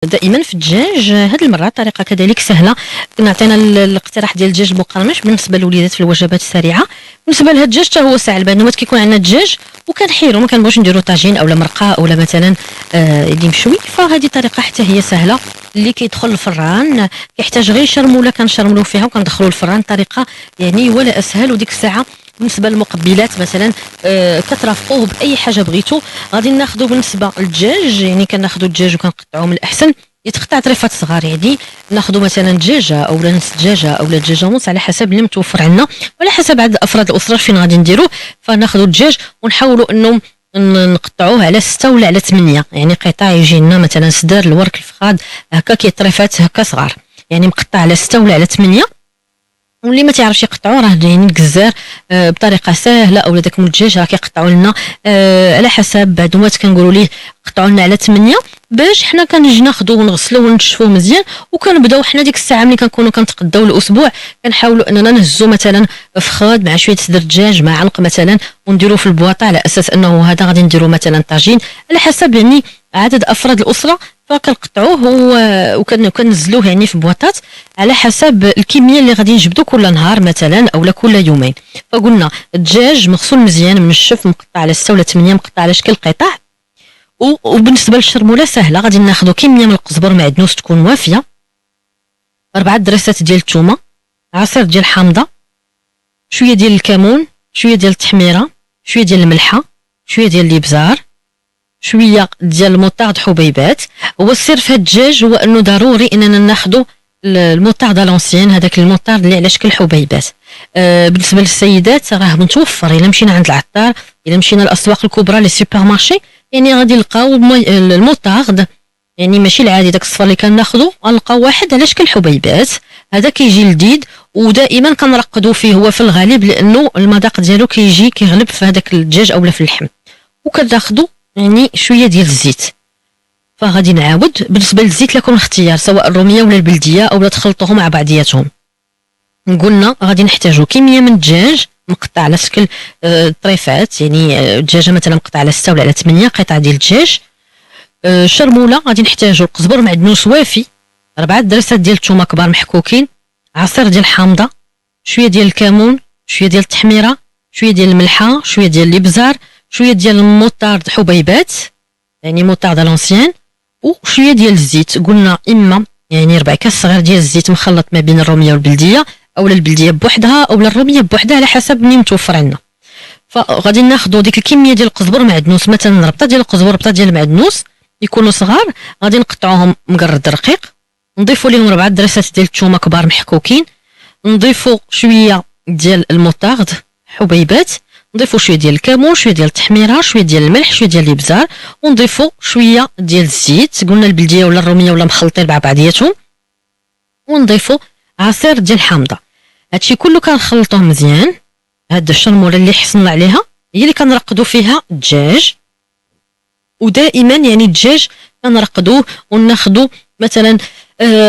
دائما في الدجاج هاد المره طريقه كذلك سهله. نعطينا الاقتراح ديال الدجاج المقرمش بالنسبه للوليدات في الوجبات السريعه. بالنسبه لهاد الدجاج حتى هو سهل، بانه كيكون عندنا الدجاج وكنحيرو، ما كنبغيوش نديرو طاجين اولا مرقه اولا مثلا اللي مشوي. فهذه طريقه حتى هي سهله، اللي كيدخل الفران كيحتاج غير شرموله كنشرملو فيها وكندخلو الفران. طريقه يعني ولا اسهل. وديك الساعه بالنسبه للمقبلات مثلا كترافقوه باي حاجه بغيتو. غادي ناخذوا بالنسبه للدجاج، يعني كناخذوا الدجاج وكنقطعوه من الاحسن يتقطع طريفات صغار. يعني ناخذوا مثلا دجاجه اولا نص دجاجه اولا دجاجه ونص على حسب اللي متوفر عندنا وعلى حسب عدد افراد الاسره فين غادي نديروه. فناخذوا الدجاج ونحاولوا انه نقطعوه على 6 ولا على 8، يعني قطع يجي لنا مثلا صدر الورك الفخاد هكا كيطريفات هكا صغار، يعني مقطع على 6 ولا على 8. واللي ما تعرفش يقطعوا راه يعني الجزار بطريقه سهله، اولا داك مول الدجاج راه كيقطعوا لنا على حسب بعضومات كنقولوا ليه قطعوا لنا على 8 باش حنا كنجي ناخذوه ونغسلوه ونشفوه مزيان. وكنبداو حنا ديك الساعه ملي كنكونوا كنتقداو الاسبوع كنحاولوا اننا نهزوا مثلا فخاد مع شويه صدر دجاج مع علق مثلا ونديروه في البواطه على اساس انه هذا غادي نديروا مثلا طاجين على حسب يعني عدد افراد الاسره. فكنقطعوه وكنزلوه يعني في بواطات على حسب الكميه اللي غادي نجبدو كل نهار مثلا اولا كل يومين. فقلنا الدجاج مغسول مزيان منشف مقطع على 6 ولا 8 مقطع على شكل قطع. وبالنسبه للشرموله سهله، غادي ناخذوا كميه من القزبر معدنوس تكون وافيه، 4 دراسات ديال الثومه، عصير ديال الحامضه، شويه ديال الكمون، شويه ديال التحميره، شويه ديال الملحه، شويه ديال الابزار، شويه ديال الموطارد حبيبات. هو السر في هاد الدجاج هو انه ضروري اننا ناخذوا الموطارد لونسيين، هذاك الموطارد اللي على شكل حبيبات. بالنسبه للسيدات راه متوفر، الا مشينا عند العطار الا مشينا الاسواق الكبرى لي سوبر مارشي يعني غادي نلقاو الموطارد، يعني ماشي العادي داك الصفر اللي كناخذو، غنلقاو واحد على شكل حبيبات. هذا كيجي لذيذ ودائما كنرقدوا فيه هو في الغالب، لانه المذاق ديالو كيجي كيغلب في هذاك الدجاج اولا في اللحم. وكناخذوا يعني شويه ديال الزيت. فغادي نعاود بالنسبه للزيت لكم اختيار، سواء الروميه ولا البلديه اولا تخلطوهم مع بعضياتهم. قلنا غادي نحتاجوا كميه من الدجاج مقطع على شكل طريفات، يعني الدجاجه مثلا مقطع على 6 ولا على 8 قطع ديال الدجاج. شرموله غادي نحتاجوا القزبر معدنوس وافي، 4 دراسات ديال الثومه كبار محكوكين، عصير ديال الحامضه، شويه ديال الكمون، شويه ديال التحميره، شويه ديال الملحه، شويه ديال الابزار، شويه ديال الموطارد حبيبات يعني موطارد لونسيان، وشويه ديال الزيت. قلنا اما يعني 4 كاس صغير ديال الزيت مخلط ما بين الروميه والبلديه، اولا البلديه بوحدها اولا الروميه بوحدها على حسب منين متوفر عندنا. فغادي ناخذوا ديك الكميه ديال القزبر معدنوس، مثلا ربطه ديال القزبر ربطه ديال المعدنوس يكونوا صغار، غادي نقطعوهم مقرد رقيق، نضيفوا لهم 4 دراسات ديال الثومه كبار محكوكين، نضيفوا شويه ديال الموطارد حبيبات، نضيفوا شويه ديال الكمون، شويه ديال التحميره، شويه ديال الملح، شويه ديال الابزار، ونضيفوا شويه ديال الزيت، قلنا البلديه ولا الروميه ولا مخلطين مع بعضياتهم، ونضيفوا عصير ديال الحامضه. هادشي كله كنخلطوه مزيان. هاد الشرموله اللي حصلنا عليها هي اللي كنرقدوا فيها الدجاج. ودائما يعني الدجاج كنرقدوه وناخذوا مثلا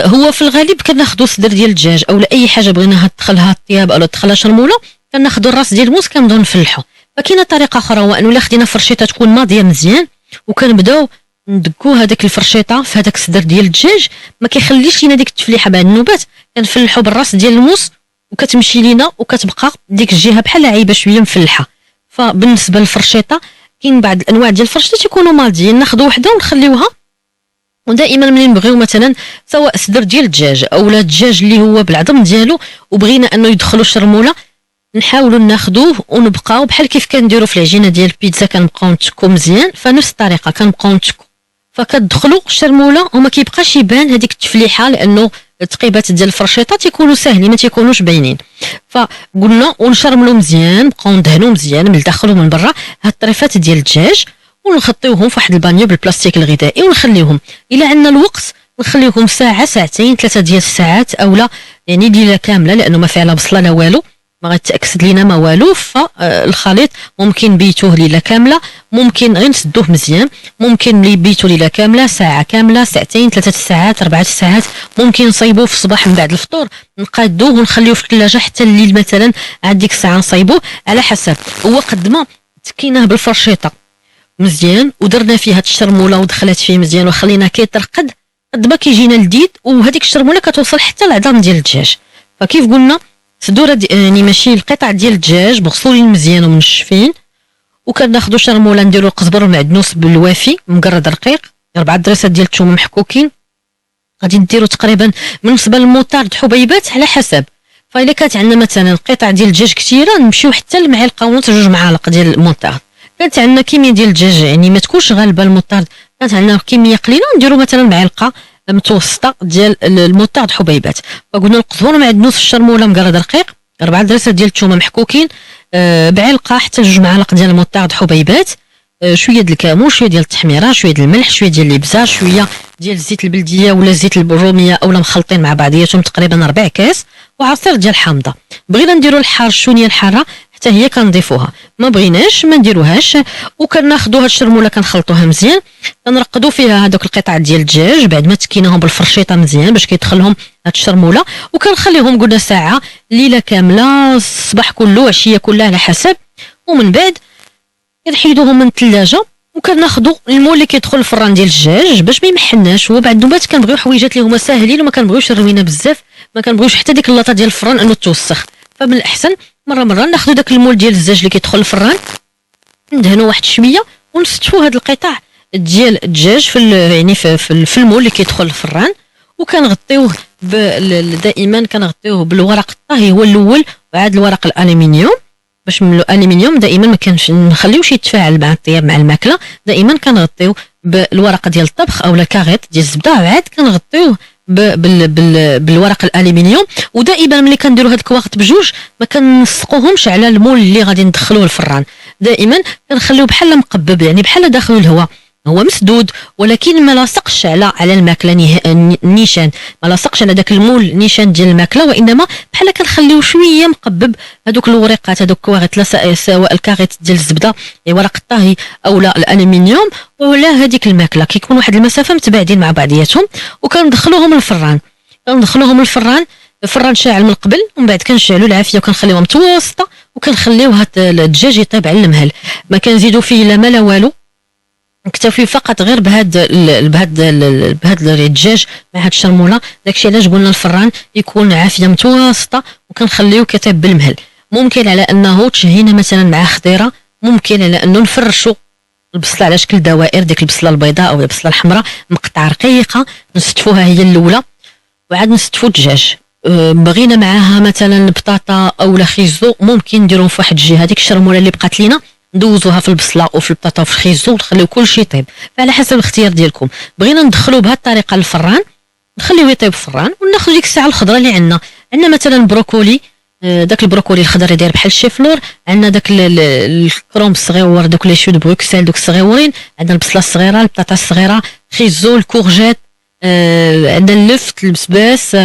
هو في الغالب كناخذوا صدر ديال الدجاج اولا اي حاجه بغيناها تدخلها الطياب اولا تدخلها شرموله، كناخذوا الراس ديال الموس كنبداو نفلحوا. فكاينه طريقه اخرى، هو انه الا خدينا فرشيطه تكون ماضيه مزيان وكنبداو ندكو هذاك الفرشيطه في هذاك الصدر ديال الدجاج، ما كيخليش لينا ديك التفليحه بعد النوبات، كنفلحوا بالراس ديال الموس وكتمشي لينا وكتبقى ديك الجهه بحال عايبه شويه مفلحه. فبالنسبه للفرشيطه كاين بعض الانواع ديال الفرشيطه تيكونوا ماضيين، ناخذوا وحده ونخليوها. ودائما ملي نبغيو مثلا سواء صدر ديال الدجاج اولا الدجاج اللي هو بالعظم ديالو وبغينا انه يدخلوا الشرموله، نحاولوا ناخذوه ونبقاو بحال كيف كنديروا في العجينه ديال البيتزا، كنبقاو نتكو مزيان، فنفس الطريقه كنبقاو نتكو فكتدخلوا الشرموله وما كيبقاش يبان هذيك التفليحه، لانه التقيبات ديال الفرشيطه تيكونوا ساهلين ما تيكونوش باينين. فقلنا ونشرملوا مزيان، نبقاو ندهنوا مزيان من الداخل ومن برا هاد الطريفات ديال الدجاج، ونغطيوهم في واحد البانيو بالبلاستيك الغذائي ونخليوهم الى عندنا الوقت، نخليوهم ساعه ساعتين 3 ديال الساعات اولا يعني ليله كامله، لانه ما فيها لا بصله لا والو، ما غتاكسد لينا ما والو. فالخليط ممكن بيتوه ليله كامله، ممكن غير نسدوه مزيان، ممكن نبيتو ليله كامله، ساعه كامله، ساعتين، 3 ساعات، 4 ساعات، ممكن نصايبوه في الصباح من بعد الفطور نقادوه ونخليوه في الثلاجه حتى الليل مثلا، عاد ديك الساعه نصايبوه على حسب. هو قد ما تكيناه بالفرشيطه مزيان ودرنا فيه هاد الشرموله ودخلت فيه مزيان وخلينا كيترقد، قد ما كيجينا لذيذ، وهذيك الشرموله كتوصل حتى للعظام ديال الدجاج. فكيف قلنا صدوره يعني ماشي القطع ديال الدجاج مغسولين مزيان ومنشفين، وكناخذوا شرموله نديروا القزبر والمعدنوس بالوافي مقرد رقيق، 4 دريسات ديال الثوم محكوكين. غادي نديروا تقريبا بالنسبه للموطارد حبيبات على حسب. فإلا كانت عندنا مثلا قطع ديال الدجاج كثيره نمشيو حتى لمعلقه ونص 2 معالق ديال الموطارد. كانت عندنا كميه ديال الدجاج يعني ما تكونش غالبه الموطارد، كانت عندنا كميه قليله نديروا مثلا معلقه متوسطه ديال الموطارد حبيبات. فقلنا القزبر والمعدنوس في الشرموله مقرد رقيق، 4 دريسات ديال الثوم محكوكين، بعلقه حتى 2 معالق ديال الموطارد حبيبات، شويه ديال الكمون، شويه ديال التحميره، شويه ديال الملح، شويه ديال الابزار، شويه ديال الزيت البلديه ولا الزيت الروميه اولا مخلطين مع بعضياتهم تقريبا 4 كاس، وعصير ديال الحامضه. بغينا نديروا الحار الشونيه الحاره حتى هي كنضيفوها، ما بغيناش ما نديروهاش. وكناخذوا هاد الشرموله كنخلطوها مزيان، كنرقدوا فيها هذوك القطع ديال الدجاج بعد ما تكيناهم بالفرشيطه مزيان باش كيدخلهم هاد الشرموله، وكنخليهم قلنا ساعه ليله كامله، الصباح كله عشيه كلها على حسب. ومن بعد كنحيدوهم من الثلاجه وكناخذوا المول اللي كيدخل الفران ديال الدجاج باش ما يمحناش. وبعد النوبات كنبغيو حويجات اللي هما ساهلين وما كنبغيوش الروينه بزاف، ما كنبغيوش حتى ديك اللاطه ديال الفران انه توسخ. فمن الاحسن مره ناخذوا داك المول ديال الدجاج اللي كيدخل الفران، ندهنوا واحد شويه ونستفوا هاد القطع ديال الدجاج في المول اللي كيدخل الفران، وكنغطيوه دائما كنغطيوه بالورق الطهي هو الاول، وعاد الورق الالومنيوم باش من الالومنيوم دائما ما كانش نخليوش يتفاعل مع الطياب مع الماكله، دائما كنغطيوه بالورقه ديال الطبخ اولا كاغيط ديال الزبده، وعاد كنغطيوه بالورق الالومنيوم. ودائما ملي كنديروا هاد الكواغط بجوج ما كنسقوهمش على المول اللي غادي ندخلوه الفران، دائما كنخليوه بحال مقبب يعني بحال داخل الهواء، هو مسدود ولكن ما لاصقش على الماكله نيشان، ما لاصقش على داك المول نيشان ديال الماكله، وانما بحال كنخليوه شويه مقبب هذوك الوريقات هذوك الكواغيط، سواء الكاغيط ديال الزبده ورق الطهي اولا الالومنيوم ولا هذيك الماكله، كيكون واحد المسافه متباعدين مع بعضياتهم. وكندخلوهم الفران، الفران شاعل من قبل، ومن بعد كنشعلوا العافيه وكنخليوها متوسطه، وكنخليو هاد الدجاج يطيب على المهل، ما كنزيدوا فيه لا ما لا والو، نكتفي فقط غير بهاد الدجاج مع هاد الشرموله. داكشي علاش قلنا الفران يكون عافيه متوسطه وكنخليوه كيطيب بالمهل. ممكن على انه تشهينا مثلا مع خضيره، ممكن على انه نفرشوا البصله على شكل دوائر، ديك البصله البيضاء او البصله الحمراء مقطع رقيقه نستفوها هي الاولى، وعاد نستفوا الدجاج. بغينا معاها مثلا البطاطا او الخيزو ممكن نديروهم في واحد الجهه، هذيك الشرموله اللي بقات لينا ندوزوها في البصله وفي البطاطا وفي الخيزو ونخليو كلشي يطيب، فعلى حسب الاختيار ديالكم. بغينا ندخلو بهذه الطريقه للفران نخليوه يطيب في الفران، وناخذ ديك الساعه الخضره اللي عندنا مثلا بروكولي، داك البروكولي الخضر داير بحال الشيفلور، عندنا داك الكروم الصغيور، دوك لي شو دو بروكسل دوك الصغيورين، عندنا البصله الصغيره، البطاطا الصغيره، خيزو، الكورجيت، عندنا اللفت، البسباس،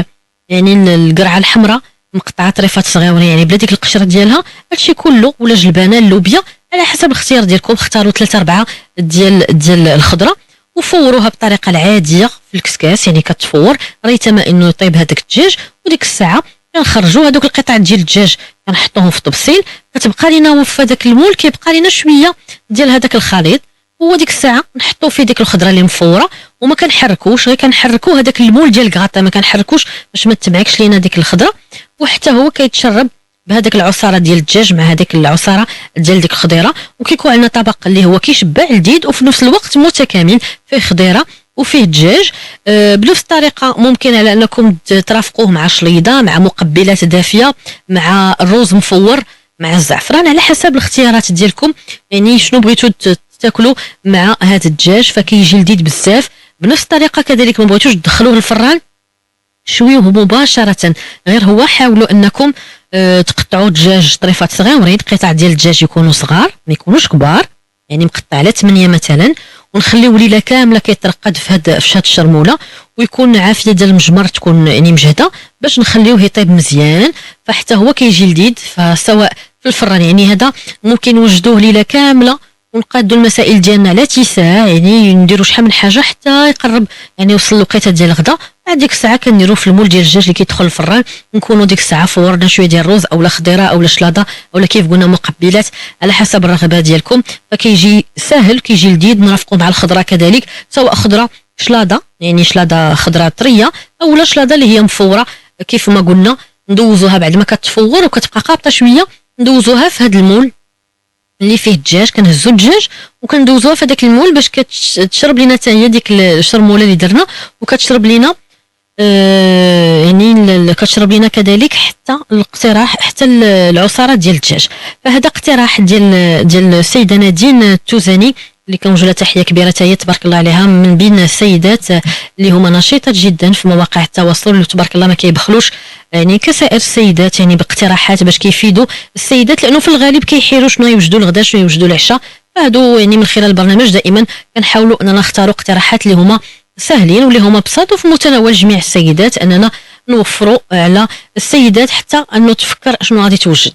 يعني القرعه الحمراء مقطعه طريفات صغيورين يعني بلا ديك القشره ديالها، هادشي كله، ولا جلبانه، اللوبيا، على حسب الاختيار ديالكم. اختاروا 3 4 ديال الخضره وفوروها بالطريقه العاديه في الكسكاس، يعني كتفور ريتما انه يطيب هذاك الدجاج. وديك الساعه كنخرجوا هذوك القطع ديال الدجاج كنحطوهم في الطبسيل، كتبقى لينا في هذاك المول كيبقى لينا شويه ديال هذاك الخليط، هو ديك الساعه نحطوا فيه ديك الخضره اللي مفوره وما كنحركوش، غير كنحركوا هذاك المول ديال الكغاطا، ما كنحركوش باش ما تمعكش لينا ديك الخضره، وحتى هو كيتشرب بهذاك العصاره ديال الدجاج مع هذيك العصاره ديال ديك الخضيره، وكيكون عندنا طبق اللي هو كيشبع لذيذ وفي نفس الوقت متكامل، فيه خضيره وفيه الدجاج. بنفس الطريقه ممكن على انكم ترافقوه مع شليضه، مع مقبلات دافيه، مع الروز مفور، مع الزعفران، على حسب الاختيارات ديالكم، يعني شنو بغيتوا تاكلوا مع هذا الدجاج فكيجي لذيذ بزاف. بنفس الطريقه كذلك ما بغيتوش تدخلوه للفران شويوه مباشره، غير هو حاولوا انكم تقطعوا الدجاج طريفات صغيورين، قطع ديال الدجاج يكونوا صغار ما يكونوش كبار، يعني مقطع على 8 مثلا، ونخليو ليله كامله كيترقد في هاد الشرموله، ويكون عافيه ديال المجمر تكون يعني مجهده باش نخليوه يطيب مزيان، فحتى هو كيجي لذيذ. فسواء في الفران يعني هذا ممكن نوجدوه ليله كامله ونقادوا المسائل ديالنا على اتساع، يعني نديروا شحال من حاجه حتى يقرب يعني يوصل الوقيته ديال الغدا. بعد ديك الساعه كنديروه في المول ديال الدجاج اللي كيدخل الفران، نكونوا ديك الساعه فورنا شويه ديال الرز اولا خضيره اولا شلاضه اولا كيف قلنا مقبلات على حسب الرغبه ديالكم، فكيجي ساهل كيجي لذيذ. نرافقوا مع الخضره كذلك، سواء خضره شلاضه، يعني شلاضه خضراء طريه اولا شلاضه اللي هي مفوره كيف ما قلنا، ندوزوها بعد ما كتفور وكتبقى قابطه شويه، ندوزوها في هذا المول اللي فيه الدجاج. كنهزو الدجاج وكندوزوها في هذاك المول باش كتشرب لينا حتى هي ديك الشرموله اللي درنا، وكتشرب لينا يعني كتشرب لينا كذلك حتى الاقتراح حتى العصاره ديال الدجاج. فهذا اقتراح ديال السيده نادين التوزاني اللي كنوجه لها تحيه كبيره هي تبارك الله عليها، من بين السيدات اللي هما نشيطات جدا في مواقع التواصل اللي تبارك الله ما كيبخلوش يعني كسائر السيدات يعني باقتراحات باش كيفيدوا السيدات، لانه في الغالب كيحيروا شنو يوجدوا الغداء شنو يوجدوا العشاء. فهادو يعني من خلال البرنامج دائما كنحاولوا اننا نختاروا اقتراحات اللي هما سهلين واللي هما بساط وفي متناول جميع السيدات، اننا نوفروا على السيدات حتى انه تفكر شنو غادي توجد.